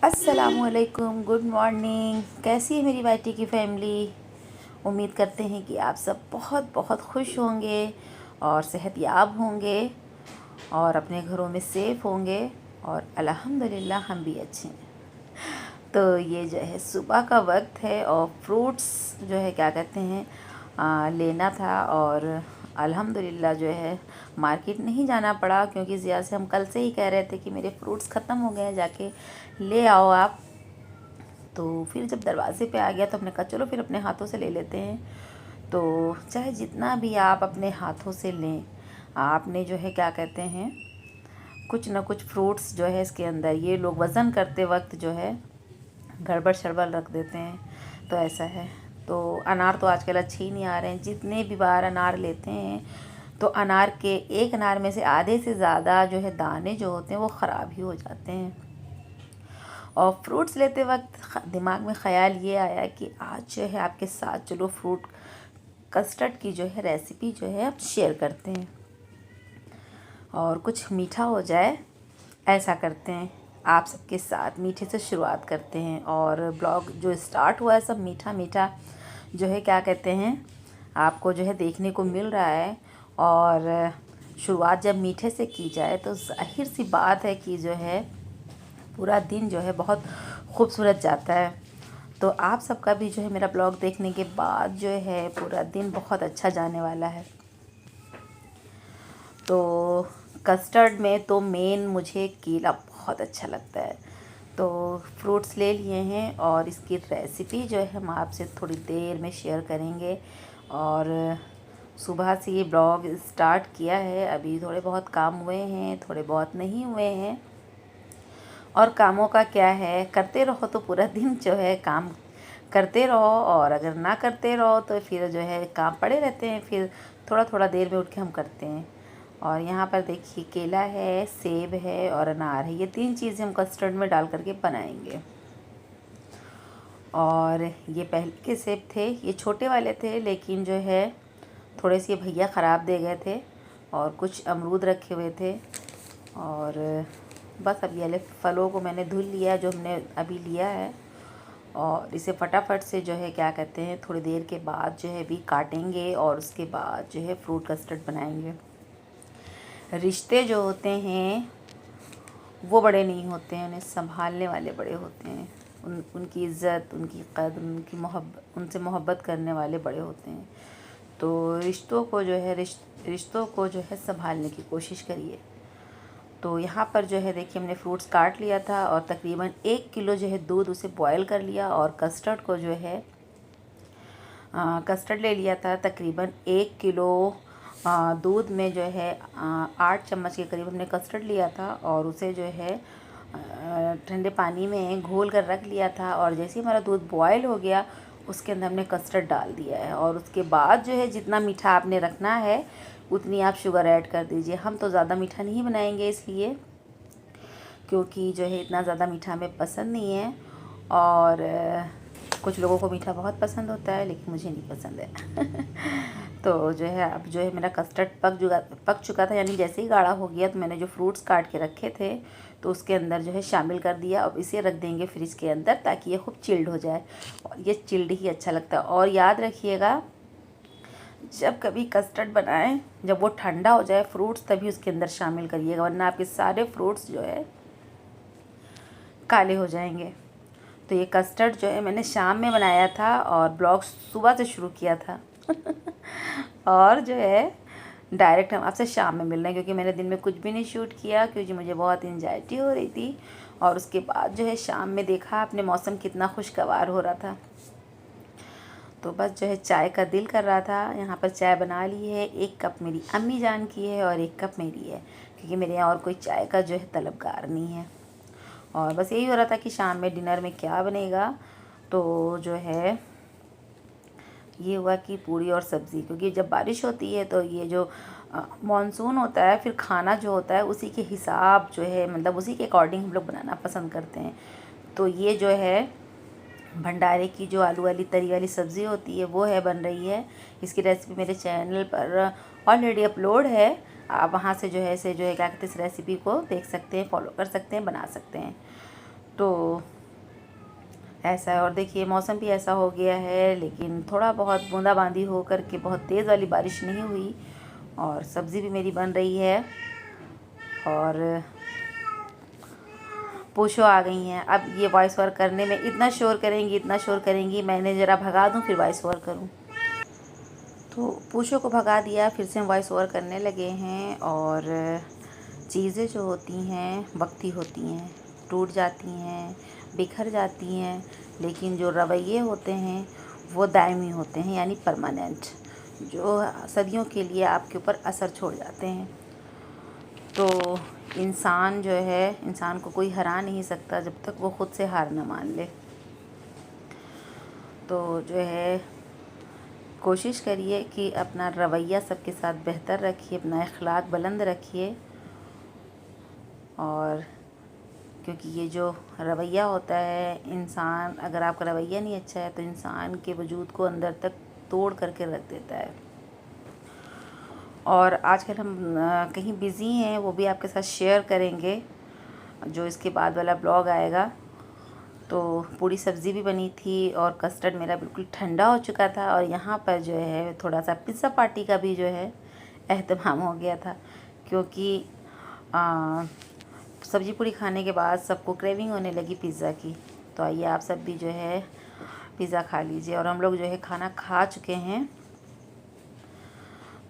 अस्सलामुअलैकुम, good morning. कैसी है मेरी वाइटी की फैमिली। उम्मीद करते हैं कि आप सब बहुत बहुत खुश होंगे और सेहतयाब होंगे और अपने घरों में सेफ़ होंगे। और अल्हम्दुलिल्लाह हम भी अच्छे हैं। तो ये जो है सुबह का वक्त है और फ्रूट्स जो है क्या कहते हैं लेना था। और अल्हम्दुलिल्लाह जो है मार्केट नहीं जाना पड़ा, क्योंकि ज़िया से हम कल से ही कह रहे थे कि मेरे फ्रूट्स ख़त्म हो गए हैं, जाके ले आओ आप। तो फिर जब दरवाज़े पे आ गया तो हमने कहा चलो फिर अपने हाथों से ले लेते हैं। तो चाहे जितना भी आप अपने हाथों से लें, आपने जो है क्या कहते हैं कुछ ना कुछ फ्रूट्स जो है इसके अंदर, ये लोग वज़न करते वक्त जो है गड़बड़ शड़बड़ रख देते हैं, तो ऐसा है। तो अनार तो आजकल अच्छे ही नहीं आ रहे हैं। जितने भी बार अनार लेते हैं तो अनार के एक अनार में से आधे से ज़्यादा जो है दाने जो होते हैं वो ख़राब ही हो जाते हैं। और फ्रूट्स लेते वक्त दिमाग में ख़याल ये आया कि आज जो है आपके साथ चलो फ्रूट कस्टर्ड की जो है रेसिपी जो है आप शेयर करते हैं और कुछ मीठा हो जाए, ऐसा करते हैं। आप सबके साथ मीठे से शुरुआत करते हैं और ब्लॉग जो स्टार्ट हुआ है सब मीठा मीठा जो है क्या कहते हैं आपको जो है देखने को मिल रहा है। और शुरुआत जब मीठे से की जाए तो जाहिर सी बात है कि जो है पूरा दिन जो है बहुत खूबसूरत जाता है। तो आप सबका भी जो है मेरा ब्लॉग देखने के बाद जो है पूरा दिन बहुत अच्छा जाने वाला है। तो कस्टर्ड में तो मेन मुझे केला बहुत अच्छा लगता है। तो फ्रूट्स ले लिए हैं और इसकी रेसिपी जो है हम आपसे थोड़ी देर में शेयर करेंगे। और सुबह से ये ब्लॉग स्टार्ट किया है, अभी थोड़े बहुत काम हुए हैं, थोड़े बहुत नहीं हुए हैं। और कामों का क्या है, करते रहो तो पूरा दिन जो है काम करते रहो, और अगर ना करते रहो तो फिर जो है काम पड़े रहते हैं, फिर थोड़ा थोड़ा देर में उठ के हम करते हैं। और यहाँ पर देखिए केला है, सेब है और अनार है, ये तीन चीज़ें हम कस्टर्ड में डाल करके बनाएंगे। और ये पहले के सेब थे, ये छोटे वाले थे, लेकिन जो है थोड़े से भैया ख़राब दे गए थे। और कुछ अमरूद रखे हुए थे। और बस अब ये फलों को मैंने धुल लिया जो हमने अभी लिया है, और इसे फटाफट से जो है क्या कहते हैं थोड़ी देर के बाद जो है भी काटेंगे और उसके बाद जो है फ्रूट कस्टर्ड बनाएंगे। रिश्ते जो होते हैं वो बड़े नहीं होते हैं, उन्हें संभालने वाले बड़े होते हैं। उनकी इज़्ज़त, उनकी कदर, उनकी मोहब्बत, उनसे मोहब्बत करने वाले बड़े होते हैं। तो रिश्तों को जो है रिश्तों को जो है संभालने की कोशिश करिए। तो यहाँ पर जो है देखिए हमने फ्रूट्स काट लिया था और तकरीबन 1 किलो जो है दूध उसे बॉयल कर लिया। और कस्टर्ड को जो है कस्टर्ड ले लिया था तकरीबन 1 किलो दूध में जो है 8 चम्मच के करीब हमने कस्टर्ड लिया था, और उसे जो है ठंडे पानी में घोल कर रख लिया था। और जैसे ही हमारा दूध बॉयल हो गया उसके अंदर हमने कस्टर्ड डाल दिया है। और उसके बाद जो है जितना मीठा आपने रखना है उतनी आप शुगर ऐड कर दीजिए। हम तो ज़्यादा मीठा नहीं बनाएंगे इसलिए, क्योंकि जो है इतना ज़्यादा मीठा हमें पसंद नहीं है। और कुछ लोगों को मीठा बहुत पसंद होता है, लेकिन मुझे नहीं पसंद है। तो जो है अब जो है मेरा कस्टर्ड पक चुका था, यानी जैसे ही गाढ़ा हो गया तो मैंने जो फ्रूट्स काट के रखे थे तो उसके अंदर जो है शामिल कर दिया। अब इसे रख देंगे फ्रिज के अंदर ताकि ये खूब चिल्ड हो जाए, और ये चिल्ड ही अच्छा लगता है। और याद रखिएगा जब कभी कस्टर्ड बनाएं, जब वो ठंडा हो जाए फ्रूट्स तभी उसके अंदर शामिल करिएगा, वरना आपके सारे फ्रूट्स जो है काले हो जाएंगे। तो ये कस्टर्ड जो है मैंने शाम में बनाया था और ब्लॉग सुबह से शुरू किया था। और जो है डायरेक्ट हम आपसे शाम में मिल रहे हैं, क्योंकि मैंने दिन में कुछ भी नहीं शूट किया, क्योंकि मुझे बहुत एंजाइटी हो रही थी। और उसके बाद जो है शाम में देखा आपने मौसम कितना खुशगवार हो रहा था, तो बस जो है चाय का दिल कर रहा था। यहाँ पर चाय बना ली है, 1 कप मेरी अम्मी जान की है और 1 कप मेरी है, क्योंकि मेरे यहाँ और कोई चाय का जो है तलबगार नहीं है। और बस यही हो रहा था कि शाम में डिनर में क्या बनेगा। तो जो है ये हुआ कि पूरी और सब्ज़ी, क्योंकि जब बारिश होती है तो ये जो मॉनसून होता है फिर खाना जो होता है उसी के हिसाब जो है मतलब उसी के अकॉर्डिंग हम लोग बनाना पसंद करते हैं। तो ये जो है भंडारे की जो आलू वाली तरी वाली सब्ज़ी होती है वो है बन रही है। इसकी रेसिपी मेरे चैनल पर ऑलरेडी अपलोड है, आप वहाँ से जो है क्या कहते हैं इस रेसिपी को देख सकते हैं, फॉलो कर सकते हैं, बना सकते हैं। तो ऐसा है। और देखिए मौसम भी ऐसा हो गया है, लेकिन थोड़ा बहुत बूंदाबांदी हो कर के बहुत तेज़ वाली बारिश नहीं हुई। और सब्ज़ी भी मेरी बन रही है और पूछो आ गई हैं। अब ये वॉइस ओवर करने में इतना शोर करेंगी, मैंने ज़रा भगा दूँ फिर वॉइस ओवर करूँ। तो पूछो को भगा दिया, फिर से हम वॉइस ओवर करने लगे हैं। और चीज़ें जो होती हैं वक्ती होती हैं, टूट जाती हैं, बिखर जाती हैं, लेकिन जो रवैये होते हैं वो दायमी होते हैं, यानी परमानेंट, जो सदियों के लिए आपके ऊपर असर छोड़ जाते हैं। तो इंसान जो है, इंसान को कोई हरा नहीं सकता जब तक वो ख़ुद से हार न मान ले। तो जो है कोशिश करिए कि अपना रवैया सबके साथ बेहतर रखिए, अपना अखलाक बुलंद रखिए। और क्योंकि ये जो रवैया होता है, इंसान अगर आपका रवैया नहीं अच्छा है तो इंसान के वजूद को अंदर तक तोड़ करके रख देता है। और आजकल हम कहीं बिज़ी हैं, वो भी आपके साथ शेयर करेंगे जो इसके बाद वाला ब्लॉग आएगा। तो पूरी सब्ज़ी भी बनी थी और कस्टर्ड मेरा बिल्कुल ठंडा हो चुका था। और यहाँ पर जो है थोड़ा सा पिज़्ज़ा पार्टी का भी जो है एहतमाम हो गया था, क्योंकि सब्ज़ी पूरी खाने के बाद सबको क्रेविंग होने लगी पिज़्ज़ा की। तो आइए आप सब भी जो है पिज़्ज़ा खा लीजिए। और हम लोग जो है खाना खा चुके हैं।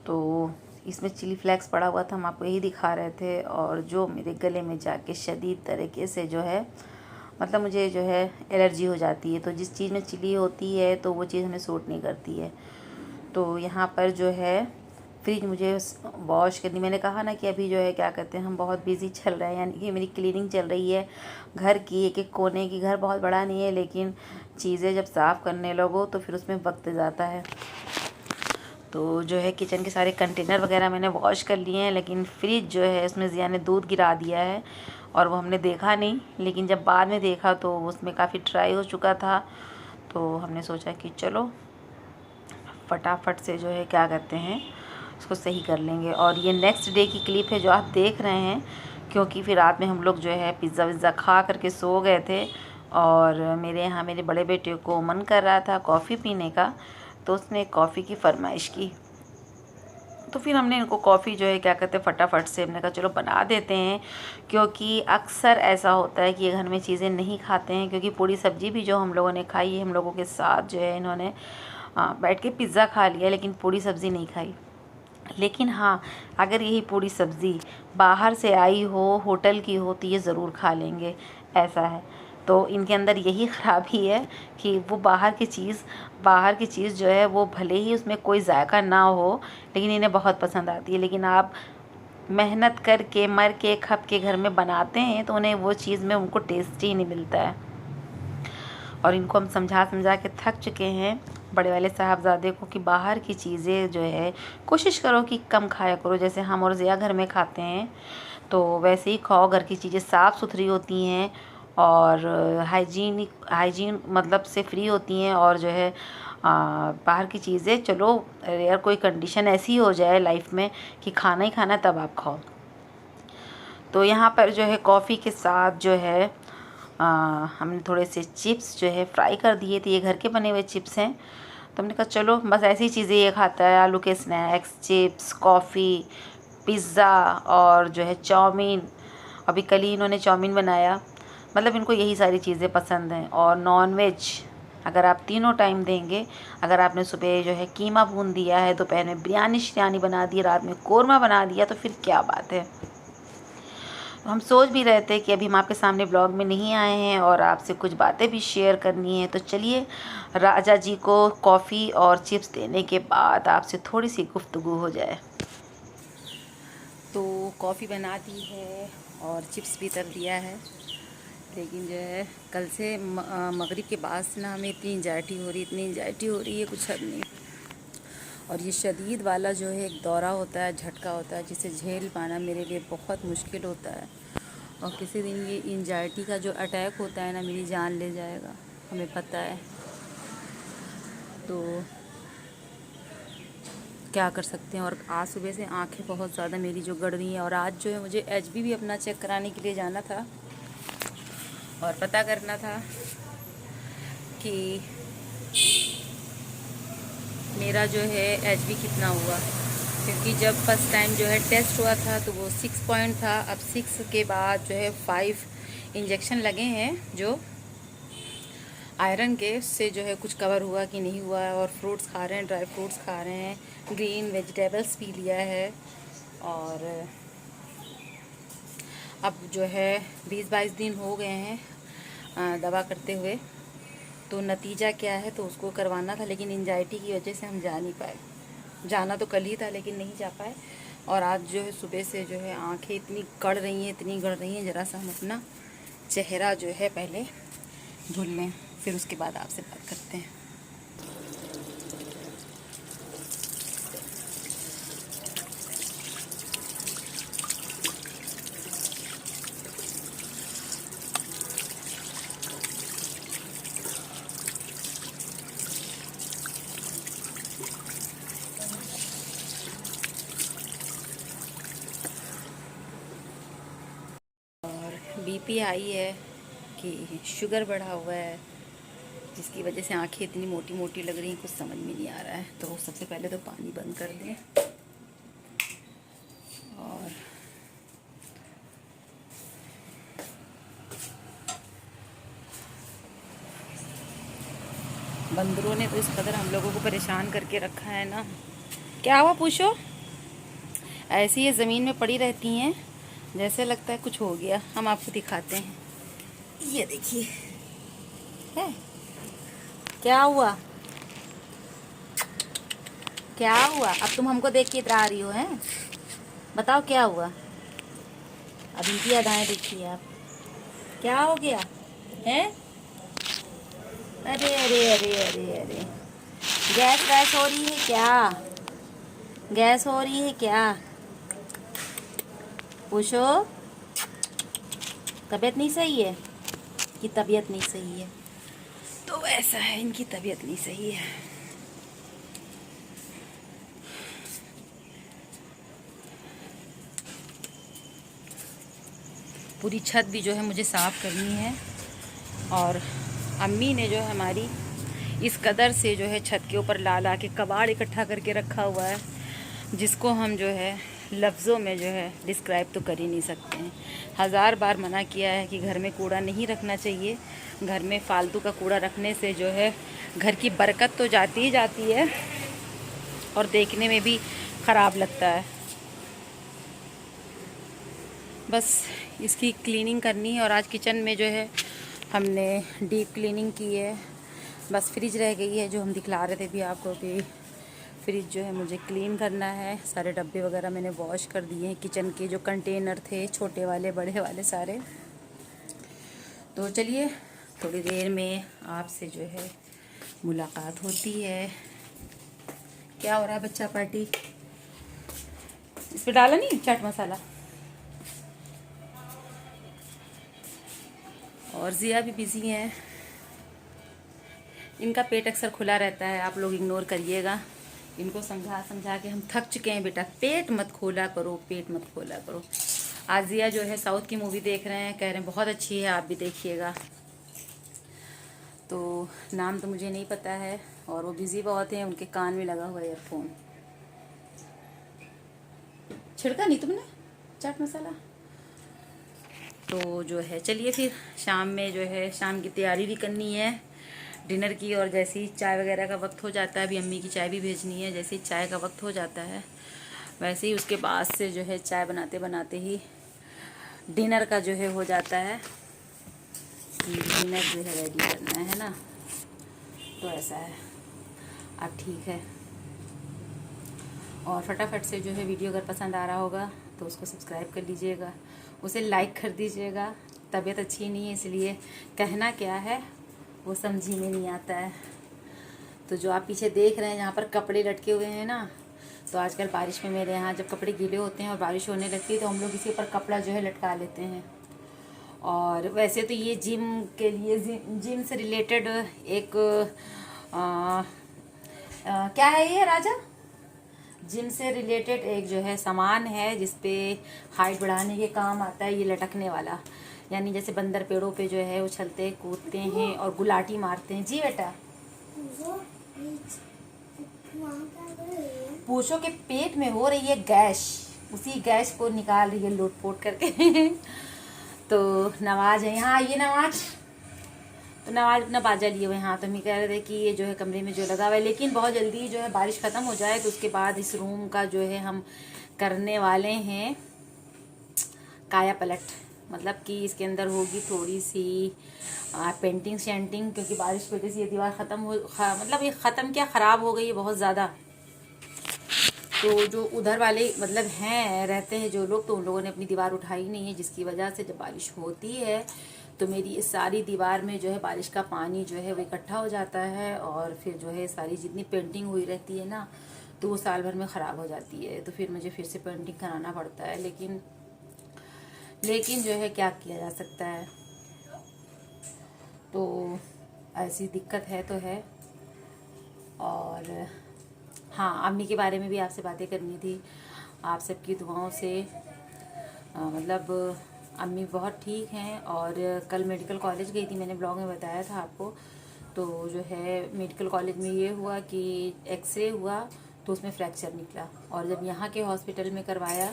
तो इसमें चिली फ्लेक्स पड़ा हुआ था, हम आपको यही दिखा रहे थे। और जो मेरे गले में जाके शदीद तरीके से जो है, मतलब मुझे जो है एलर्जी हो जाती है। तो जिस चीज़ में चिली होती है तो वो चीज़ हमें सूट नहीं करती है। तो यहाँ पर जो है फ्रिज मुझे वॉश करनी, मैंने कहा ना कि अभी जो है क्या कहते हैं, हम बहुत बिज़ी चल रहे हैं, यानी कि मेरी क्लीनिंग चल रही है घर की, एक एक कोने की। घर बहुत बड़ा नहीं है, लेकिन चीज़ें जब साफ़ करने लगो तो फिर उसमें वक्त जाता है। तो जो है किचन के सारे कंटेनर वगैरह मैंने वॉश कर लिए हैं, लेकिन फ्रिज जो है उसमें ज़िया ने दूध गिरा दिया है और वो हमने देखा नहीं। लेकिन जब बाद में देखा तो उसमें काफ़ी ड्राई हो चुका था। तो हमने सोचा कि चलो फटाफट से जो है क्या कहते हैं इसको सही कर लेंगे। और ये नेक्स्ट डे की क्लिप है जो आप देख रहे हैं, क्योंकि फिर रात में हम लोग जो है पिज़्ज़ा विज़्ज़ा खा करके सो गए थे। और मेरे यहाँ मेरे बड़े बेटे को मन कर रहा था कॉफ़ी पीने का, तो उसने कॉफ़ी की फरमाइश की। तो फिर हमने इनको कॉफ़ी जो है क्या कहते हैं फटाफट से हमने कहा चलो बना देते हैं, क्योंकि अक्सर ऐसा होता है कि ये घर में चीज़ें नहीं खाते हैं। क्योंकि पूरी सब्ज़ी भी जो हम लोगों ने खाई है, हम लोगों के साथ जो है इन्होंने बैठ के पिज़्ज़ा खा लिया, लेकिन पूरी सब्ज़ी नहीं खाई। लेकिन हाँ, अगर यही पूरी सब्ज़ी बाहर से आई हो, होटल की हो, तो ये ज़रूर खा लेंगे, ऐसा है। तो इनके अंदर यही ख़राबी है कि वो बाहर की चीज़ जो है वो भले ही उसमें कोई जायका ना हो, लेकिन इन्हें बहुत पसंद आती है। लेकिन आप मेहनत करके मर के खप के घर में बनाते हैं तो उन्हें वो चीज़ में उनको टेस्ट ही नहीं मिलता है। और इनको हम समझा के थक चुके हैं, बड़े वाले साहबज़ादे को, कि बाहर की चीज़ें जो है कोशिश करो कि कम खाया करो। जैसे हम और ज़िया घर में खाते हैं तो वैसे ही खाओ। घर की चीज़ें साफ़ सुथरी होती हैं और हाइजीन मतलब से फ्री होती हैं। और जो है बाहर की चीज़ें चलो यार कोई कंडीशन ऐसी हो जाए लाइफ में कि खाना ही खाना, तब आप खाओ। तो यहाँ पर जो है कॉफ़ी के साथ जो है हमने थोड़े से चिप्स जो है फ्राई कर दिए थे। ये घर के बने हुए चिप्स हैं। तो हमने कहा चलो बस ऐसी चीज़ें ये खाता है, आलू के स्नैक्स, चिप्स, कॉफ़ी, पिज़्ज़ा और जो है चाउमीन। अभी कल ही इन्होंने चाउमीन बनाया। मतलब इनको यही सारी चीज़ें पसंद हैं। और नॉन वेज अगर आप तीनों टाइम देंगे, अगर आपने सुबह जो है कीमा भून दिया है, दोपहर में बिरयानी शिरयानी बना दी, रात में कोरमा बना दिया, तो फिर क्या बात है। हम सोच भी रहे थे कि अभी हम आपके सामने ब्लॉग में नहीं आए हैं और आपसे कुछ बातें भी शेयर करनी है। तो चलिए राजा जी को कॉफ़ी और चिप्स देने के बाद आपसे थोड़ी सी गुफ्तगू हो जाए। तो कॉफ़ी बना दी है और चिप्स भी तल दिया है, लेकिन जो है कल से मगरिब के बाद से ना हमें इतनी एंजाइटी हो रही है, कुछ हद नहीं। और ये शदीद वाला जो है एक दौरा होता है, झटका होता है, जिसे झेल पाना मेरे लिए बहुत मुश्किल होता है। और किसी दिन ये एंजाइटी का जो अटैक होता है ना, मेरी जान ले जाएगा, हमें पता है। तो क्या कर सकते हैं। और आज सुबह से आंखें बहुत ज़्यादा मेरी जो गड़ रही हैं। और आज जो है मुझे एचबी भी अपना चेक कराने के लिए जाना था और पता करना था कि मेरा जो है HB कितना हुआ, क्योंकि जब फर्स्ट टाइम जो है टेस्ट हुआ था तो वो 6 पॉइंट था। अब 6 के बाद जो है 5 इंजेक्शन लगे हैं जो आयरन के, उससे जो है कुछ कवर हुआ कि नहीं हुआ। और फ्रूट्स खा रहे हैं, ड्राई फ्रूट्स खा रहे हैं, ग्रीन वेजिटेबल्स भी लिया है। और अब जो है 20-22 दिन हो गए हैं दवा करते हुए। तो नतीजा क्या है तो उसको करवाना था, लेकिन एंजाइटी की वजह से हम जा नहीं पाए। जाना तो कल ही था लेकिन नहीं जा पाए। और आज जो है सुबह से जो है आंखें इतनी गड़ रही हैं, इतनी गड़ रही हैं। ज़रा सा हम अपना चेहरा जो है पहले धुल लें, फिर उसके बाद आपसे बात करते हैं। BP हाई है कि शुगर बढ़ा हुआ है, जिसकी वजह से आंखें इतनी मोटी मोटी लग रही हैं, कुछ समझ में नहीं आ रहा है। तो सबसे पहले तो पानी बंद कर दें और बंदरों ने तो इस कदर हम लोगों को परेशान करके रखा है ना। क्या हुआ पूछो? ऐसी ये ज़मीन में पड़ी रहती हैं, जैसे लगता है कुछ हो गया। हम आपको दिखाते हैं, ये देखिए है। क्या हुआ? क्या हुआ? अब तुम हमको देख के इतरा रही हो हैं? बताओ क्या हुआ? अब इनकी अदाएं देखिए आप। क्या हो गया है? अरे अरे अरे अरे अरे, गैस वैस हो रही है क्या? गैस हो रही है क्या? पूछो। तबीयत नहीं सही है कि तबीयत नहीं सही है? तो ऐसा है, इनकी तबीयत नहीं सही है। पूरी छत भी जो है मुझे साफ़ करनी है। और अम्मी ने जो है हमारी इस कदर से जो है छत के ऊपर ला ला के कबाड़ इकट्ठा करके रखा हुआ है, जिसको हम जो है लफ्ज़ों में जो है डिस्क्राइब तो कर ही नहीं सकते हैं। 1000 बार मना किया है कि घर में कूड़ा नहीं रखना चाहिए। घर में फालतू का कूड़ा रखने से जो है घर की बरकत तो जाती ही जाती है और देखने में भी ख़राब लगता है। बस इसकी क्लीनिंग करनी है। और आज किचन में जो है हमने डीप क्लीनिंग की है। बस फ्रिज रह गई है, जो हम दिखला रहे थे भी आपको कि फ्रिज जो है मुझे क्लीन करना है। सारे डब्बे वगैरह मैंने वॉश कर दिए हैं, किचन के जो कंटेनर थे छोटे वाले बड़े वाले सारे। तो चलिए थोड़ी देर में आपसे जो है मुलाकात होती है। क्या हो रहा है बच्चा पार्टी? इस पर डाला नहीं चाट मसाला। और जिया भी बिज़ी हैं, इनका पेट अक्सर खुला रहता है, आप लोग इग्नोर करिएगा। इनको समझा समझा के हम थक चुके हैं। बेटा पेट मत खोला करो, पेट मत खोला करो। आज जिया जो है साउथ की मूवी देख रहे हैं, कह रहे हैं बहुत अच्छी है, आप भी देखिएगा। तो नाम तो मुझे नहीं पता है और वो बिज़ी बहुत हैं, उनके कान में लगा हुआ ईयरफोन। छिड़का नहीं तुमने चाट मसाला? तो जो है चलिए फिर शाम में जो है शाम की तैयारी भी करनी है डिनर की। और जैसे ही चाय वगैरह का वक्त हो जाता है, अभी अम्मी की चाय भी भेजनी है, जैसे ही चाय का वक्त हो जाता है वैसे ही उसके बाद से जो है चाय बनाते बनाते ही डिनर का जो है हो जाता है। डिनर जो है रेडी करना है ना, तो ऐसा है। अब ठीक है। और फटाफट से जो है वीडियो अगर पसंद आ रहा होगा तो उसको सब्सक्राइब कर लीजिएगा, उसे लाइक कर दीजिएगा। तबीयत अच्छी नहीं है इसलिए कहना क्या है वो समझ में नहीं आता है। तो जो आप पीछे देख रहे हैं जहाँ पर कपड़े लटके हुए हैं ना, तो आजकल बारिश में मेरे यहाँ जब कपड़े गीले होते हैं और बारिश होने लगती है तो हम लोग इसी पर कपड़ा जो है लटका लेते हैं। और वैसे तो ये जिम के लिए जिम से रिलेटेड एक क्या है ये राजा, जिम से रिलेटेड एक जो है सामान है जिसपे हाइट बढ़ाने के काम आता है, ये लटकने वाला। यानी जैसे बंदर पेड़ों पे जो है उछलते कूदते हैं और गुलाटी मारते हैं। जी बेटा, पूछो के पेट में हो रही है गैस, उसी गैस को निकाल रही है लोटपोट करके। तो नवाज है यहाँ, ये नवाज, तो नवाज अपना बाजा लिए हुए हाथ में कह रहे थे कि ये जो है कमरे में जो लगा हुआ है, लेकिन बहुत जल्दी जो है बारिश ख़त्म हो जाए तो उसके बाद इस रूम का जो है हम करने वाले हैं काया पलट। मतलब कि इसके अंदर होगी थोड़ी सी पेंटिंग शेंटिंग, क्योंकि बारिश की वजह से ये दीवार मतलब ये ख़त्म क्या, ख़राब हो गई है बहुत ज़्यादा। तो जो उधर वाले मतलब हैं रहते हैं जो लोग, तो उन लोगों ने अपनी दीवार उठाई नहीं है, जिसकी वजह से जब बारिश होती है तो मेरी इस सारी दीवार में जो है बारिश का पानी जो है वो इकट्ठा हो जाता है, और फिर जो है सारी जितनी पेंटिंग हुई रहती है ना तो वो साल भर में ख़राब हो जाती है। तो फिर मुझे फिर से पेंटिंग कराना पड़ता है, लेकिन जो है क्या किया जा सकता है। तो ऐसी दिक्कत है तो है। और हाँ, अम्मी के बारे में भी आपसे बातें करनी थी। आप सबकी दुआओं से मतलब अम्मी बहुत ठीक हैं। और कल मेडिकल कॉलेज गई थी, मैंने ब्लॉग में बताया था आपको। तो जो है मेडिकल कॉलेज में ये हुआ कि एक्सरे हुआ तो उसमें फ्रैक्चर निकला, और जब यहाँ के हॉस्पिटल में करवाया,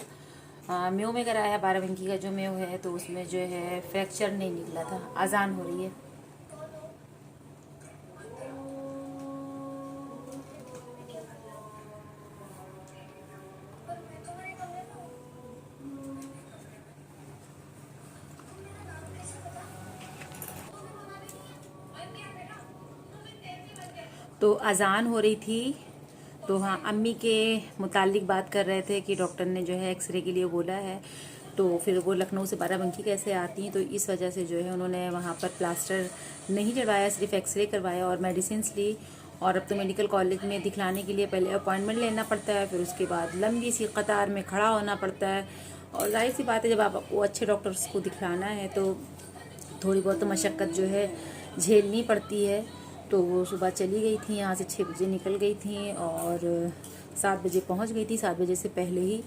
मेयो में कराया, बाराबंकी का जो मेयो है, तो उसमें जो है फ्रैक्चर नहीं निकला था। अजान हो रही है। तो अजान हो रही थी, तो हाँ अम्मी के मुतालिक बात कर रहे थे कि डॉक्टर ने जो है एक्सरे के लिए बोला है। तो फिर वो लखनऊ से बाराबंकी कैसे आती हैं, तो इस वजह से जो है उन्होंने वहाँ पर प्लास्टर नहीं चढ़वाया, सिर्फ एक्सरे करवाया और मेडिसिन ली। और अब तो मेडिकल कॉलेज में दिखलाने के लिए पहले अपॉइंटमेंट लेना पड़ता है, फिर उसके बाद लंबी सी कतार में खड़ा होना पड़ता है। और जाहिर सी बात है, जब आपको अच्छे डॉक्टर्स को दिखलाना है तो थोड़ी बहुत तो मशक्क़त जो है झेलनी पड़ती है। तो वो सुबह चली गई थी यहाँ से, 6 बजे निकल गई थी और 7 बजे पहुँच गई थी, 7 बजे से पहले ही।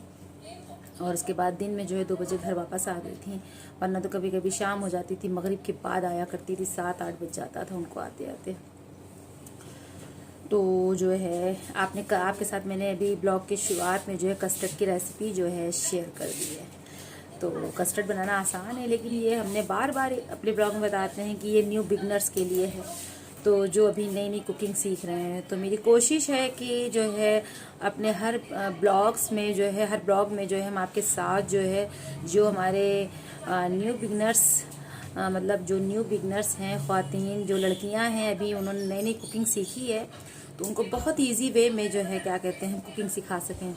और उसके बाद दिन में जो है 2 बजे घर वापस आ गई थी, वरना तो कभी कभी शाम हो जाती थी, मगरिब के बाद आया करती थी, 7-8 बज जाता था उनको आते आते। तो जो है आपके साथ मैंने अभी ब्लॉग की शुरुआत में जो है कस्टर्ड की रेसिपी जो है शेयर कर दी है। तो कस्टर्ड बनाना आसान है, लेकिन ये हमने बार बार अपने ब्लॉग में बताते हैं कि ये न्यू बिगनर्स के लिए है। तो जो अभी नई नई कुकिंग सीख रहे हैं, तो मेरी कोशिश है कि जो है अपने हर ब्लॉग्स में जो है, हर ब्लॉग में जो है हम आपके साथ जो है, जो हमारे न्यू बिगनर्स मतलब जो न्यू बिगनर्स हैं, ख़वातीन जो लड़कियां हैं, अभी उन्होंने नई नई कुकिंग सीखी है, तो उनको बहुत इजी वे में जो है क्या कहते हैं कुकिंग सिखा सकें।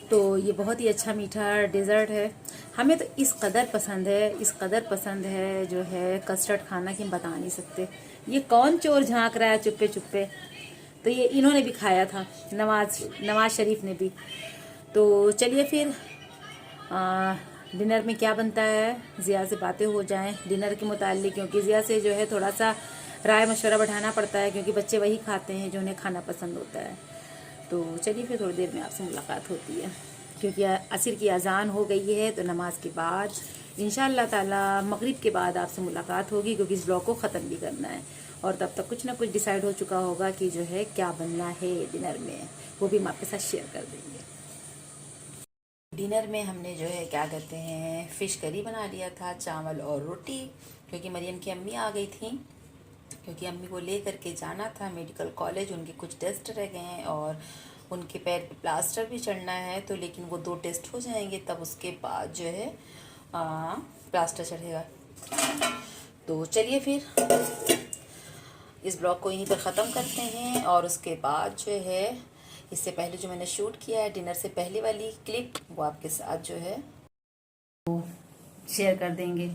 तो ये बहुत ही अच्छा मीठा डेज़र्ट है। हमें तो इस कदर पसंद है जो है कस्टर्ड खाना कि हम बता नहीं सकते। ये कौन चोर झांक रहा है चुप्पे चुप्पे, तो ये इन्होंने भी खाया था, नवाज शरीफ ने भी। तो चलिए फिर डिनर में क्या बनता है, ज़िया से बातें हो जाएं डिनर के मुताल्लिक, क्योंकि ज़िया से जो है थोड़ा सा राय मशवरा बैठाना पड़ता है, क्योंकि बच्चे वही खाते हैं जो उन्हें खाना पसंद होता है। तो चलिए फिर थोड़ी देर में आपसे मुलाकात होती है, क्योंकि असर की अजान हो गई है। तो नमाज के बाद इंशाअल्लाह ताला मगरिब के बाद आपसे मुलाकात होगी, क्योंकि इस ब्लॉग को ख़त्म भी करना है। और तब तक कुछ ना कुछ डिसाइड हो चुका होगा कि जो है क्या बनना है डिनर में, वो भी हम आपके साथ शेयर कर देंगे। डिनर में हमने जो है क्या कहते हैं फ़िश करी बना लिया था, चावल और रोटी, क्योंकि मरियम की अम्मी आ गई थी, क्योंकि अम्मी को ले करके जाना था मेडिकल कॉलेज, उनके कुछ टेस्ट रह गए हैं और उनके पैर पे प्लास्टर भी चढ़ना है। तो लेकिन वो 2 टेस्ट हो जाएंगे, तब उसके बाद जो है प्लास्टर चढ़ेगा। तो चलिए फिर इस ब्लॉग को यहीं पर ख़त्म करते हैं, और उसके बाद जो है इससे पहले जो मैंने शूट किया है डिनर से पहले वाली क्लिप, वो आपके साथ जो है शेयर कर देंगे।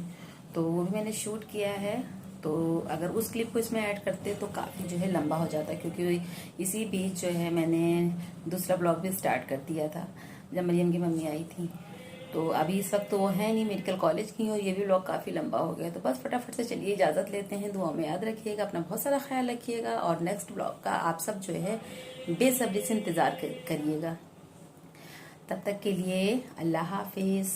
तो वो भी मैंने शूट किया है, तो अगर उस क्लिप को इसमें ऐड करते तो काफ़ी जो है लंबा हो जाता है, क्योंकि इसी बीच जो है मैंने दूसरा ब्लॉग भी स्टार्ट कर दिया था जब मरियम की मम्मी आई थी। तो अभी इस वक्त तो वो है नहीं मेडिकल कॉलेज की, और ये भी ब्लॉग काफ़ी लंबा हो गया। तो बस फटाफट से चलिए इजाज़त लेते हैं, दुआ में याद रखिएगा, अपना बहुत सारा ख्याल रखिएगा, और नेक्स्ट ब्लॉग का आप सब जो है बेसब्री से इंतज़ार करिएगा। तब तक के लिए अल्लाह हाफिज़।